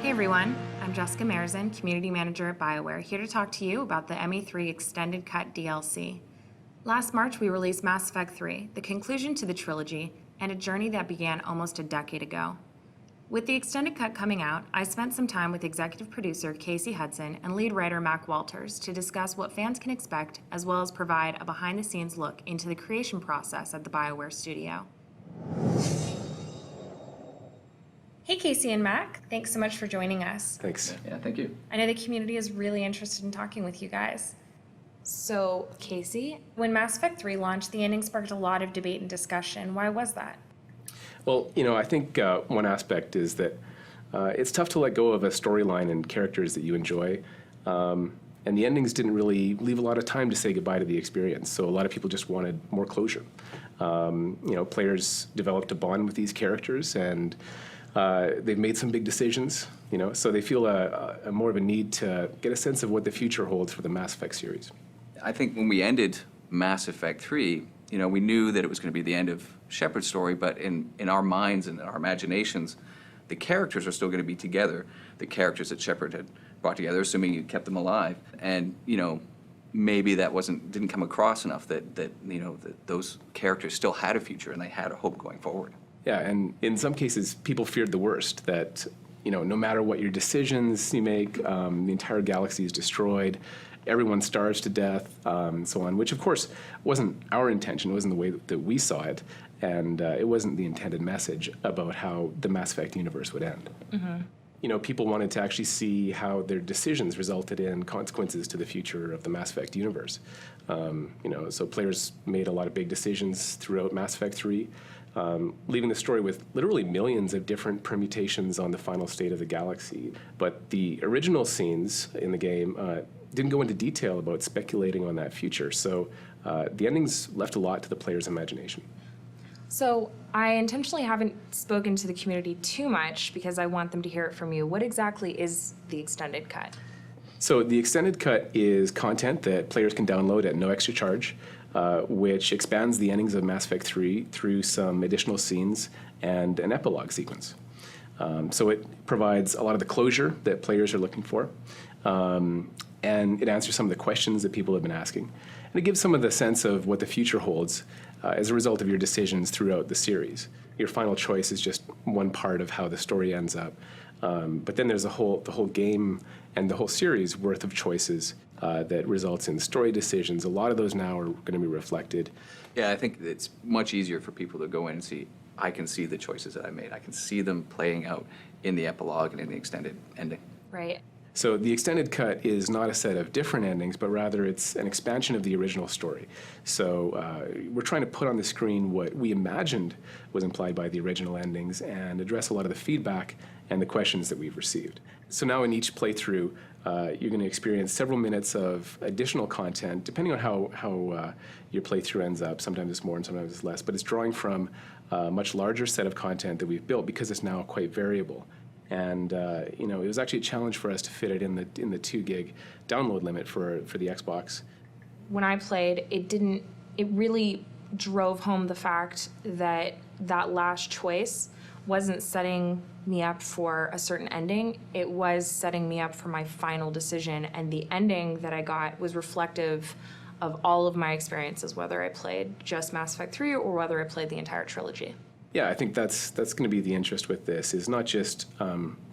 Hey everyone, I'm Jessica Merizan, Community Manager at BioWare, here to talk to you about the ME3 Extended Cut DLC. Last March, we released Mass Effect 3, the conclusion to the trilogy, and a journey that began almost a decade ago. With the Extended Cut coming out, I spent some time with executive producer Casey Hudson and lead writer Mac Walters to discuss what fans can expect, as well as provide a behind-the-scenes look into the creation process at the BioWare studio. Hey, Casey and Mac. Thanks so much for joining us. Thanks. Yeah, thank you. I know the community is really interested in talking with you guys. So, Casey, when Mass Effect 3 launched, the ending sparked a lot of debate and discussion. Why was that? Well, I think one aspect is that it's tough to let go of a storyline and characters that you enjoy. And the endings didn't really leave a lot of time to say goodbye to the experience. So a lot of people just wanted more closure. Players developed a bond with these characters, and they've made some big decisions, so they feel a more of a need to get a sense of what the future holds for the Mass Effect series. I think when we ended Mass Effect 3, we knew that it was going to be the end of Shepard's story, but in our minds and our imaginations, the characters are still going to be together, the characters that Shepard had brought together, assuming you kept them alive. And, maybe that didn't come across enough that those characters still had a future and they had a hope going forward. Yeah, and in some cases, people feared the worst, that, no matter what your decisions you make, the entire galaxy is destroyed, everyone starves to death, so on, which, of course, wasn't our intention. It wasn't the way that we saw it, and it wasn't the intended message about how the Mass Effect universe would end. Mm-hmm. People wanted to actually see how their decisions resulted in consequences to the future of the Mass Effect universe. So players made a lot of big decisions throughout Mass Effect 3, leaving the story with literally millions of different permutations on the final state of the galaxy. But the original scenes in the game didn't go into detail about speculating on that future, so the endings left a lot to the player's imagination. So I intentionally haven't spoken to the community too much because I want them to hear it from you. What exactly is the Extended Cut? So the Extended Cut is content that players can download at no extra charge, which expands the endings of Mass Effect 3 through some additional scenes and an epilogue sequence. So it provides a lot of the closure that players are looking for, and it answers some of the questions that people have been asking. And it gives some of the sense of what the future holds as a result of your decisions throughout the series. Your final choice is just one part of how the story ends up. But then there's the whole game and the whole series worth of choices that results in story decisions. A lot of those now are going to be reflected. Yeah, I think it's much easier for people to go in and see, I can see the choices that I made. I can see them playing out in the epilogue and in the extended ending. Right. So the Extended Cut is not a set of different endings, but rather it's an expansion of the original story. So we're trying to put on the screen what we imagined was implied by the original endings and address a lot of the feedback and the questions that we've received. So now in each playthrough, you're going to experience several minutes of additional content, depending on how your playthrough ends up. Sometimes it's more and sometimes it's less, but it's drawing from a much larger set of content that we've built because it's now quite variable. And it was actually a challenge for us to fit it in the 2 gig download limit for the Xbox. When I played, it really drove home the fact that that last choice wasn't setting me up for a certain ending. It was setting me up for my final decision, and the ending that I got was reflective of all of my experiences, whether I played just Mass Effect 3 or whether I played the entire trilogy. Yeah, I think that's going to be the interest with this, is not just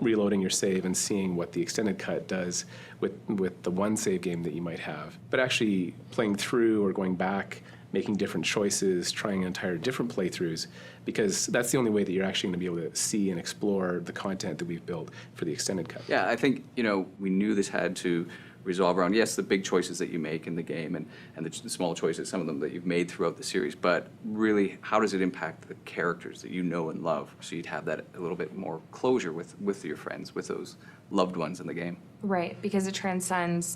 reloading your save and seeing what the Extended Cut does with the one save game that you might have, but actually playing through or going back, making different choices, trying entire different playthroughs, because that's the only way that you're actually going to be able to see and explore the content that we've built for the Extended Cut. Yeah, I think, we knew this had to resolve around, yes, the big choices that you make in the game and the small choices, some of them that you've made throughout the series, but really, how does it impact the characters that you know and love? So you'd have that a little bit more closure with your friends, with those loved ones in the game. Right, because it transcends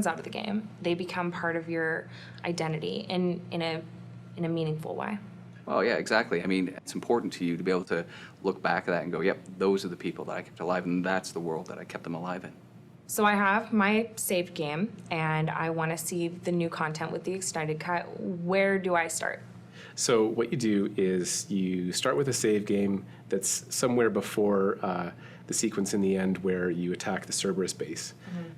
out of the game. They become part of your identity in a meaningful way. Well, yeah, exactly. I mean, it's important to you to be able to look back at that and go, yep, those are the people that I kept alive, and that's the world that I kept them alive in. So I have my saved game, and I want to see the new content with the Extended Cut. Where do I start? So what you do is you start with a save game that's somewhere before the sequence in the end where you attack the Cerberus base.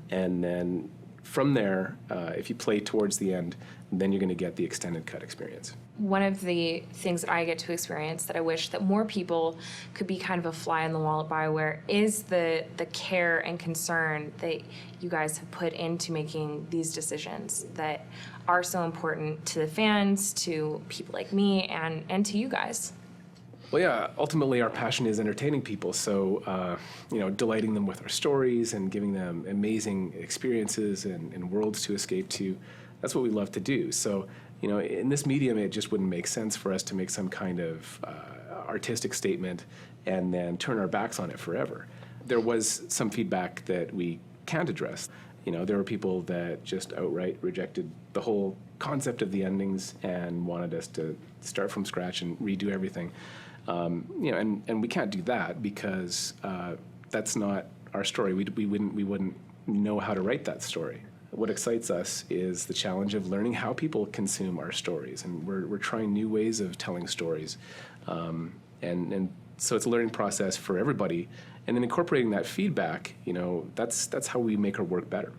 And then from there, if you play towards the end, then you're going to get the extended cut experience. One of the things that I get to experience that I wish that more people could be kind of a fly on the wall at BioWare is the care and concern that you guys have put into making these decisions that are so important to the fans, to people like me, and to you guys. Well, yeah, ultimately our passion is entertaining people, so delighting them with our stories and giving them amazing experiences and worlds to escape to, that's what we love to do. So, in this medium, it just wouldn't make sense for us to make some kind of artistic statement and then turn our backs on it forever. There was some feedback that we can't address. There were people that just outright rejected the whole concept of the endings and wanted us to start from scratch and redo everything. And we can't do that because that's not our story. We wouldn't know how to write that story. What excites us is the challenge of learning how people consume our stories, and we're trying new ways of telling stories, and so it's a learning process for everybody. And then incorporating that feedback, that's how we make our work better.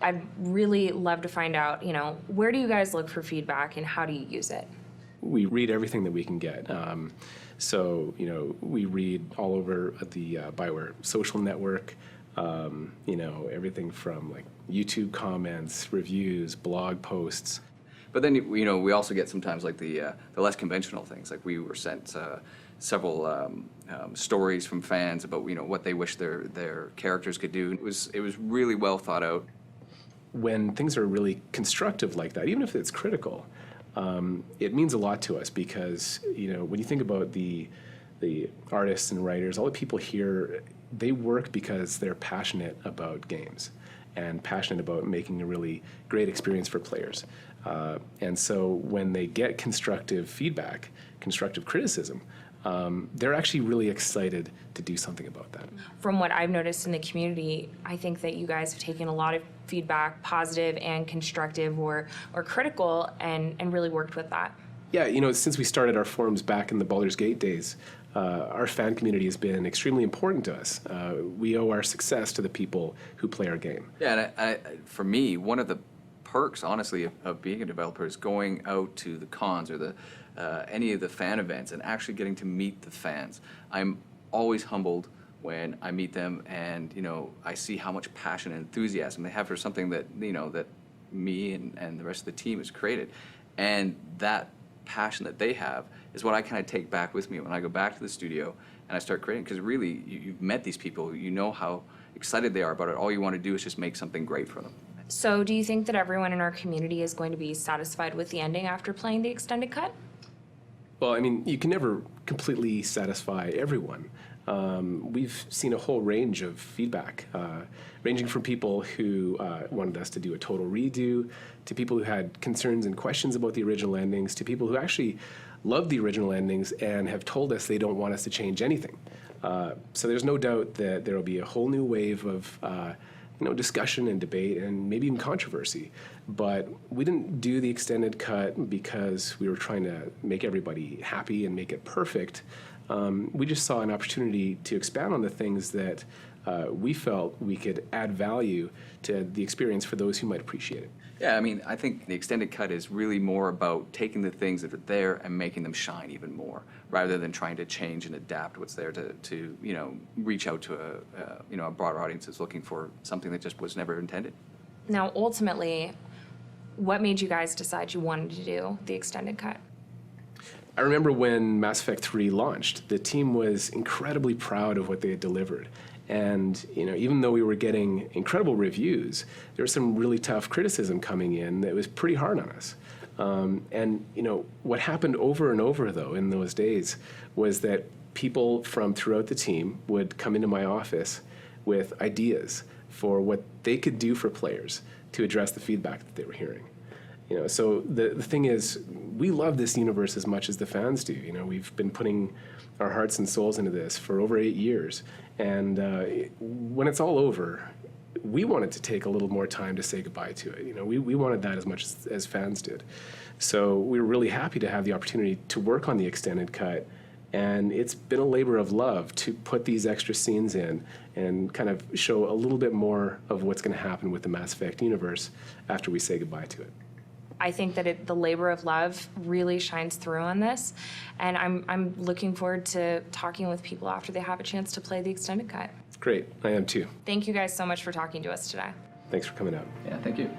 I'd really love to find out, where do you guys look for feedback and how do you use it? We read everything that we can get. So, we read all over the BioWare social network, everything from like YouTube comments, reviews, blog posts. But then, we also get sometimes like the less conventional things. Like we were sent several stories from fans about, what they wish their characters could do. It was really well thought out. When things are really constructive like that, even if it's critical, it means a lot to us because, when you think about the artists and writers, all the people here, they work because they're passionate about games and passionate about making a really great experience for players. And so when they get constructive feedback, constructive criticism, they're actually really excited to do something about that. From what I've noticed in the community, I think that you guys have taken a lot of feedback, positive and constructive or critical, and really worked with that. Yeah, since we started our forums back in the Baldur's Gate days, our fan community has been extremely important to us. We owe our success to the people who play our game. Yeah, and for me, one of the perks, honestly, of being a developer is going out to the cons or any of the fan events and actually getting to meet the fans. I'm always humbled when I meet them and, I see how much passion and enthusiasm they have for something that, that me and the rest of the team has created. And that passion that they have is what I kind of take back with me when I go back to the studio and I start creating, because really you've met these people, you know how excited they are about it. All you want to do is just make something great for them. So do you think that everyone in our community is going to be satisfied with the ending after playing the extended cut? Well, you can never completely satisfy everyone. We've seen a whole range of feedback, ranging from people who wanted us to do a total redo, to people who had concerns and questions about the original endings, to people who actually loved the original endings and have told us they don't want us to change anything. So there's no doubt that there will be a whole new wave of discussion and debate and maybe even controversy. But we didn't do the extended cut because we were trying to make everybody happy and make it perfect. We just saw an opportunity to expand on the things that we felt we could add value to the experience for those who might appreciate it. Yeah, I think the extended cut is really more about taking the things that are there and making them shine even more, rather than trying to change and adapt what's there to reach out to a broader audience that's looking for something that just was never intended. Now, ultimately, what made you guys decide you wanted to do the extended cut? I remember when Mass Effect 3 launched, the team was incredibly proud of what they had delivered. And even though we were getting incredible reviews, there was some really tough criticism coming in that was pretty hard on us. And what happened over and over, though, in those days was that people from throughout the team would come into my office with ideas for what they could do for players to address the feedback that they were hearing. So the thing is, we love this universe as much as the fans do. We've been putting our hearts and souls into this for over 8 years. And when it's all over, we wanted to take a little more time to say goodbye to it. You know, we wanted that as much as fans did. So we were really happy to have the opportunity to work on the extended cut. And it's been a labor of love to put these extra scenes in and kind of show a little bit more of what's going to happen with the Mass Effect universe after we say goodbye to it. I think that the labor of love really shines through on this, and I'm looking forward to talking with people after they have a chance to play the extended cut. Great, I am too. Thank you guys so much for talking to us today. Thanks for coming out. Yeah, thank you.